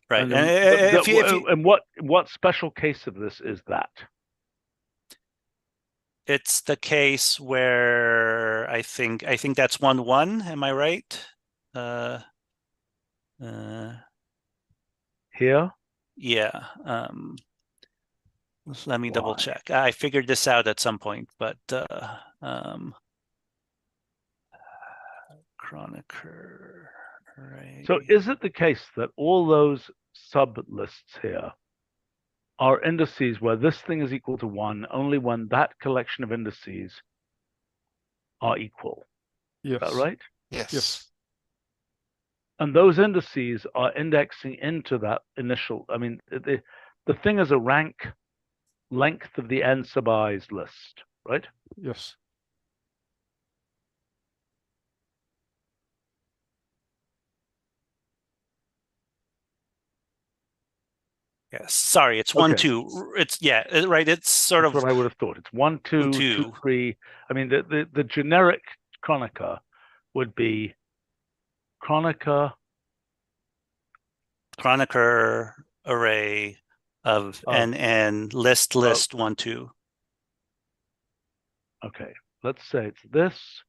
Right. And what special case of this is that? It's the case where I think that's 1-1. Am I right? Here? Yeah. Let me double check. I figured this out at some point, but Chronicle. Right. So is it the case that all those sub lists here are indices where this thing is equal to 1 only when that collection of indices are equal? Yes. Is that right? Yes. And those indices are indexing into that initial. I mean, the thing is a rank length of the n sub i's list, right? Yes. Yes. Sorry, it's Okay. 1, 2. It's right. It's sort That's of what I would have thought. It's 1, 2, 2, 3. I mean, the generic Kronecker would be Kronecker array of NN list 1, 2. Okay, let's say it's this,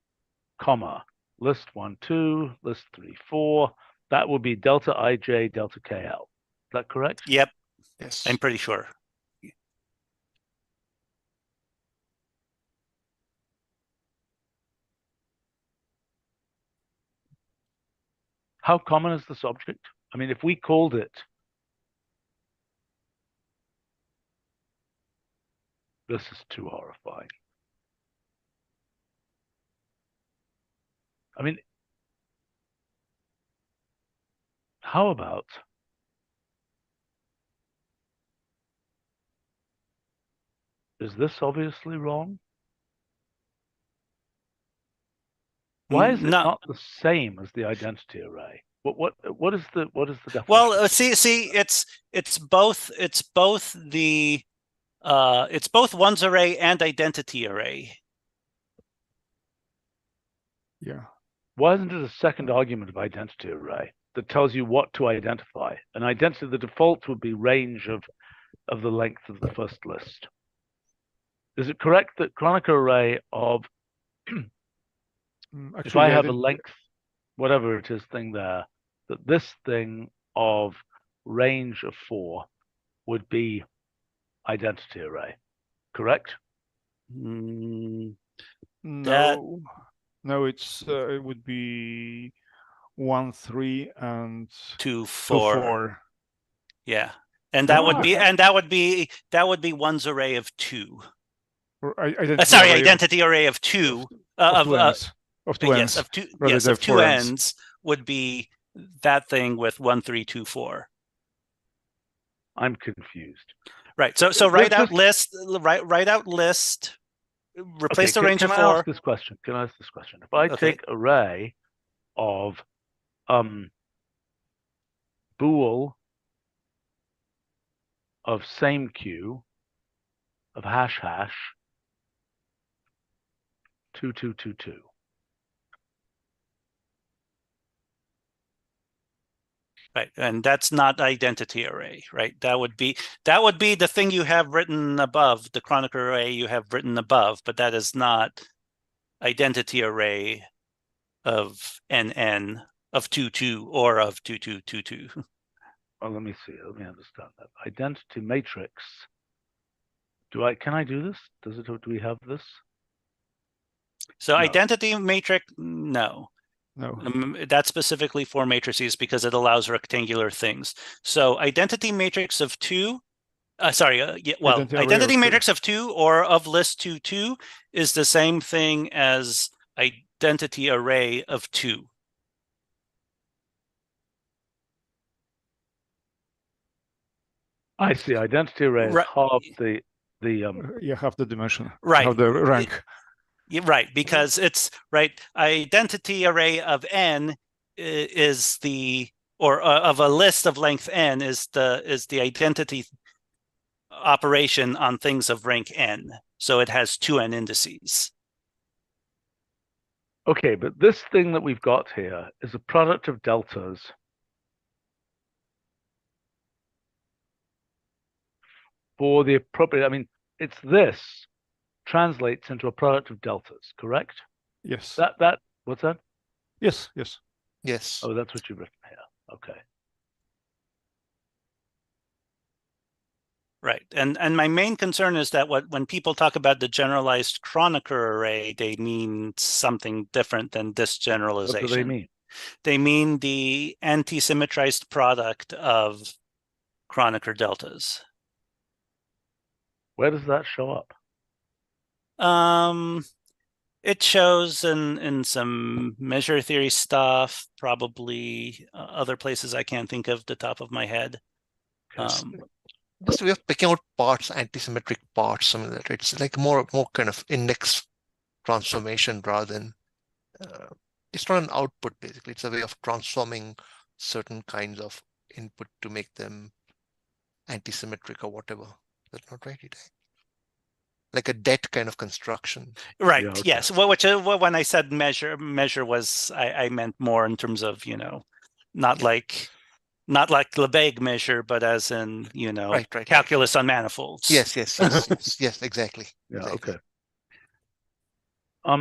comma, list 1, 2, list 3, 4. That would be delta ij, delta kl. Is that correct? Yep. Yes. I'm pretty sure. How common is this object? I mean, if we called it this is too horrifying. I mean, how about is this obviously wrong? Why is it not the same as the identity array? What is the definition? Well, see, it's both ones array and identity array. Yeah. Why isn't it a second argument of identity array that tells you what to identify? An identity, the default would be range of the length of the first list. Is it correct that Kronecker array of Actually, if I have a length, whatever it is thing there, that this thing of range of 4 would be identity array, correct? No, it would be 1, 3, and 2, 4. 2, 4. Yeah, and that would be one's array of 2. Identity array of 2 of 2 ends. Of 2 ends. Yes, of 2. Yes, of 2 ends would be that thing with 1, 3, 2, 4. I'm confused. Right. So write out list. Replace the range of 4. Can I ask this question? If I take array of bool of same queue of hash 2222. Right, and that's not identity array, right? That would be the thing you have written above, the Kronecker array you have written above, but that is not identity array of NN of 2, 2 or of 2, 2, 2, 2. Well, let me see. Let me understand that. Identity matrix. Can I do this? Do we have this? So no. Identity matrix, no. No. That's specifically for matrices because it allows rectangular things. So identity matrix of 2, identity matrix of 2 or of list 2, 2 is the same thing as identity array of 2. I see. Identity array is half the you have the dimension. Right. Have the rank. Right, because it's right. Identity array of n is of a list of length n is the identity operation on things of rank n. So it has 2n indices. Okay, but this thing that we've got here is a product of deltas for the appropriate. I mean, it's this translates into a product of deltas, correct? Yes. What's that? Yes. Oh, that's what you've written here. Okay. Right, and my main concern is that when people talk about the generalized Kronecker array, they mean something different than this generalization. What do they mean? They mean the anti-symmetrized product of Kronecker deltas. Where does that show up? It shows in some measure theory stuff, probably other places I can't think of the top of my head. Just a way of picking out parts, antisymmetric parts, something like that. It's like more kind of index transformation rather than it's not an output basically. It's a way of transforming certain kinds of input to make them antisymmetric or whatever. That's not right, Itai? Like a det kind of construction. Right. Yeah, okay. Yes. Well, when I said measure was I meant more in terms of, not like Lebesgue measure, but as in, Right, calculus on manifolds. Yes, exactly. Yeah, exactly. okay. I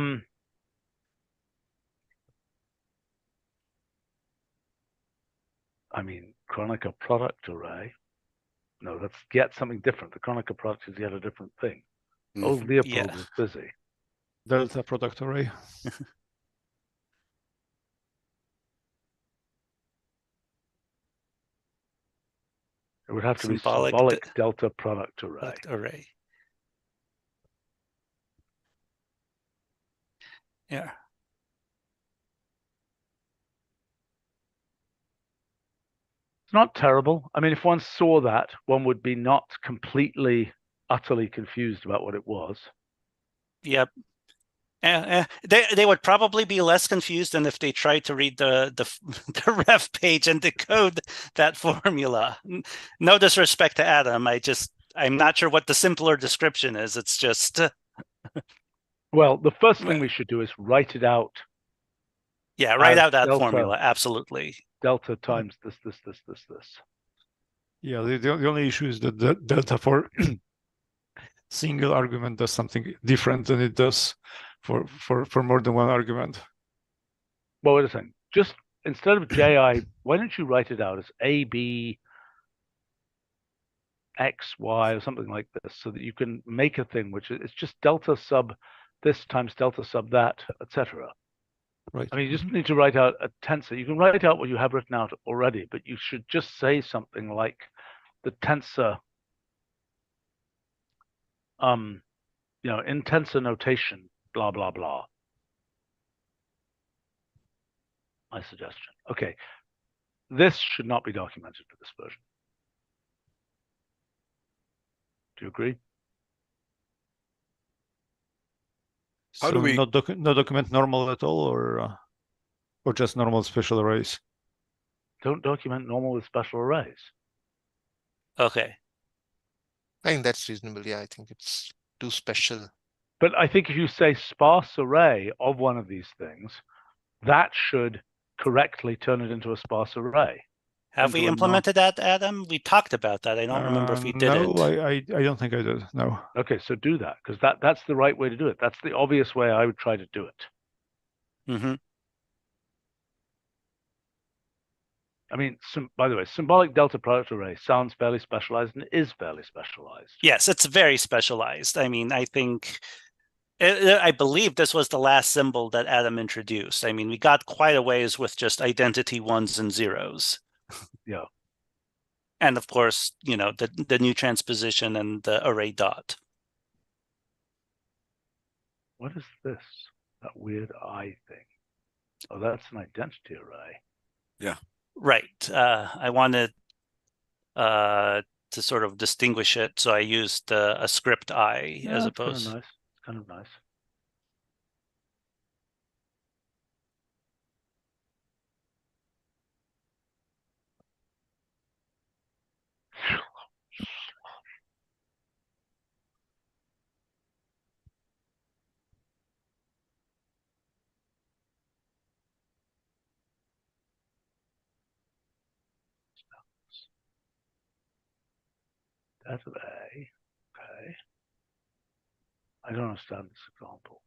mean, Kronecker product array. No, let's get something different. The Kronecker product is yet a different thing. Old Leopold was busy. Delta product array. It would have to be symbolic delta product array. Yeah. It's not terrible. I mean, if one saw that, one would be not completely, utterly confused about what it was. Yep. They would probably be less confused than if they tried to read the ref page and decode that formula. No disrespect to Adam. I'm not sure what the simpler description is. It's just well, the first thing we should do is write it out. Yeah, write out that formula. Absolutely. Delta times this. Yeah, the only issue is that the delta for single argument does something different than it does for more than one argument. Well, wait a second. Just instead of JI, why don't you write it out as AB X, Y, or something like this, so that you can make a thing which is just delta sub this times delta sub that, etc. Right. I mean, you just need to write out a tensor. You can write out what you have written out already, but you should just say something like the tensor, in tensor notation, blah, blah, blah. My suggestion. Okay. This should not be documented for this version. Do you agree? How do we not document normal at all, or just normal special arrays? Don't document normal with special arrays. Okay. I think that's reasonable. Yeah, I think it's too special. But I think if you say sparse array of one of these things, that should correctly turn it into a sparse array. Have we implemented that, Adam? We talked about that. I don't remember if we did it. No, I don't think I did. No. Okay, so do that, because that's the right way to do it. That's the obvious way I would try to do it. Mm-hmm. I mean, by the way, symbolic delta product array sounds fairly specialized and is fairly specialized. Yes, it's very specialized. I mean, I believe this was the last symbol that Adam introduced. I mean, we got quite a ways with just identity ones and zeros. Yeah. And of course, the new transposition and the array dot. What is this? That weird I thing. Oh, that's an identity array. Yeah. Right. I wanted to sort of distinguish it, so I used a script I as opposed. Kind of nice. It's kind of nice. That array. Okay. I don't understand this example.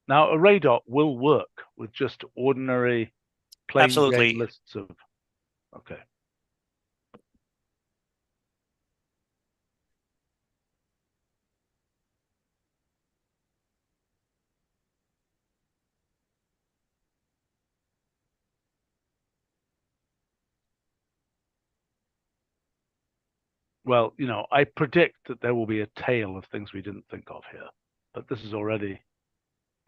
Now, array dot will work with just ordinary plain Jane lists of. Okay. well, I predict that there will be a tail of things we didn't think of here, but this is already,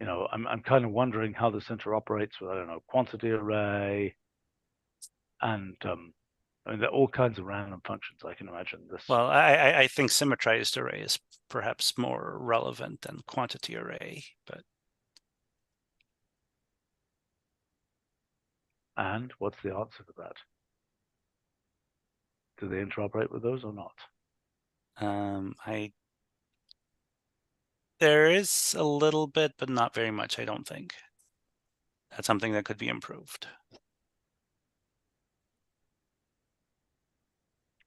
I'm kind of wondering how this interoperates with, I don't know, quantity array, and I mean, there are all kinds of random functions I can imagine this. Well, I think symmetrized array is perhaps more relevant than quantity array, but. And what's the answer to that? Do they interoperate with those or not? There is a little bit, but not very much, I don't think. That's something that could be improved.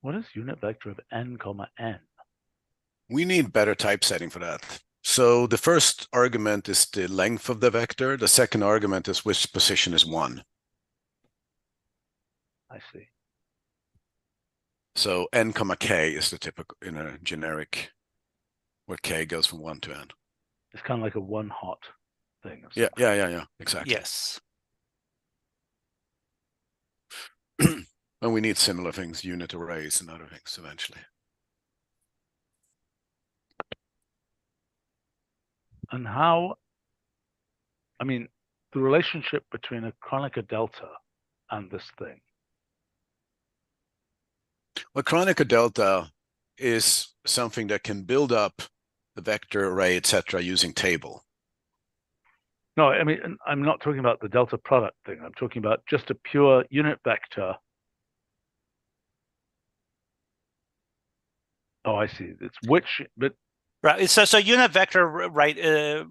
What is unit vector of n comma n? We need better typesetting for that. So the first argument is the length of the vector. The second argument is which position is 1. I see. So n comma k is the typical in a generic, where k goes from 1 to n. It's kind of like a one hot thing. Yeah, exactly. Yes. And we need similar things, unit arrays and other things eventually. And how, I mean, the relationship between a Kronecker delta and this thing. Well, Kronecker delta is something that can build up the vector array, etc., using table. No, I mean, I'm not talking about the delta product thing. I'm talking about just a pure unit vector. Oh, I see. It's which, but right. So unit vector, right?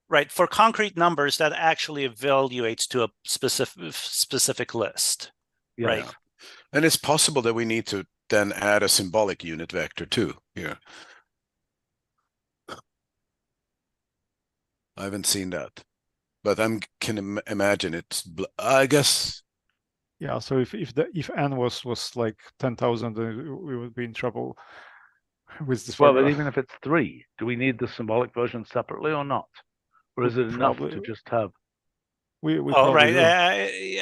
Right. For concrete numbers, that actually evaluates to a specific list. Yeah, right. yeah. And it's possible that we need to then add a symbolic unit vector too here. I haven't seen that, but I can imagine it's. I guess. Yeah. So if n was like 10,000, we would be in trouble with this. Well, but even if it's 3, do we need the symbolic version separately or not? Or is it enough to just have? We right.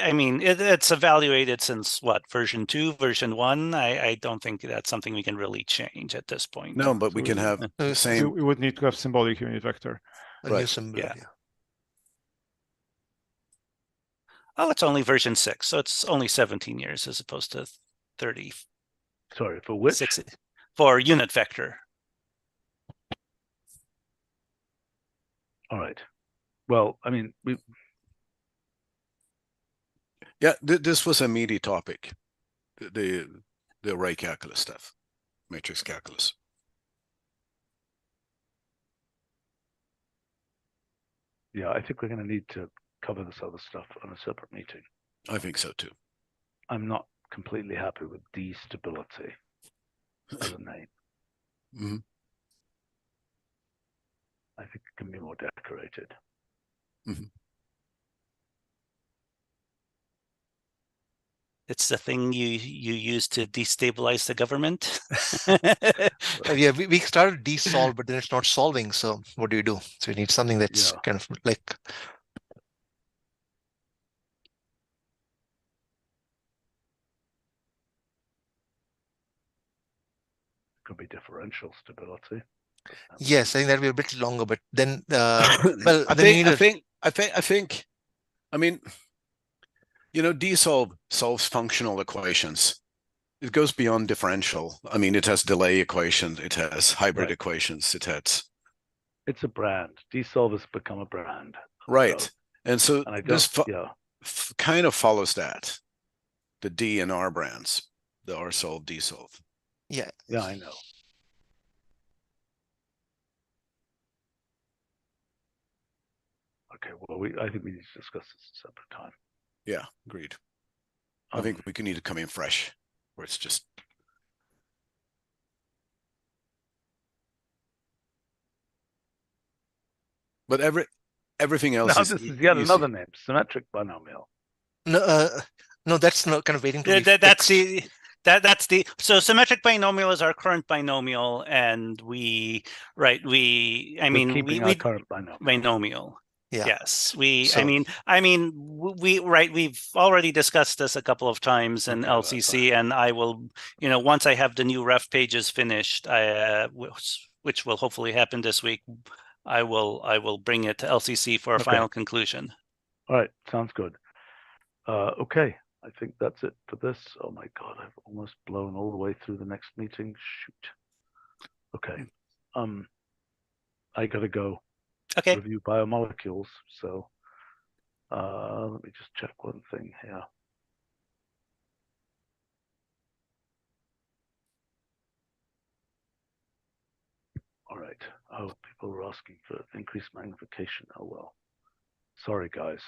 I mean, it's evaluated since what, version 2, version 1. I don't think that's something we can really change at this point. No, but we can have the same. We would need to have symbolic unit vector. Right. Symbol, yeah. Oh, it's only version 6, so it's only 17 years as opposed to 30. Sorry, for which? 60, for unit vector. All right. Well, I mean, Yeah, this was a meaty topic, the array calculus stuff, matrix calculus. Yeah, I think we're going to need to cover this other stuff on a separate meeting. I think so too. I'm not completely happy with D stability as a name. Mm-hmm. I think it can be more decorated. Mm-hmm. It's the thing you use to destabilize the government. Yeah, we started desolve, but then it's not solving. So what do you do? So you need something that's kind of like. Could be differential stability. Yes, I think that'll be a bit longer, but then well, I think. I mean, desolve solves functional equations. It goes beyond differential. I mean, it has delay equations. It has hybrid equations. It's a brand. Desolve has become a brand. Right. And so this kind of follows that. The D and R brands, the RSolve, Desolve. Yeah. Yeah, I know. Okay, well, I think we need to discuss this a separate time. Yeah, agreed. I think we need to come in fresh, where it's just. But everything else is. This is yet another name, symmetric binomial. No, that's not kind of waiting to be fixed. That's the so symmetric binomial is our current binomial, and we keeping our current binomial. Yeah. Yes, we. So- We've already discussed this a couple of times in Okay, that's LCC, and I will, once I have the new ref pages finished, which will hopefully happen this week, I will bring it to LCC for a final conclusion. All right, sounds good. Okay, I think that's it for this. Oh my God, I've almost blown all the way through the next meeting. Shoot. Okay. I gotta go Okay. review biomolecules. So let me just check one thing here. All right. Oh, people were asking for increased magnification. Oh well. Sorry, guys.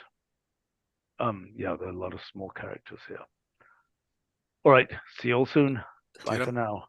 Yeah, there are a lot of small characters here. All right. See you all soon. Bye for now.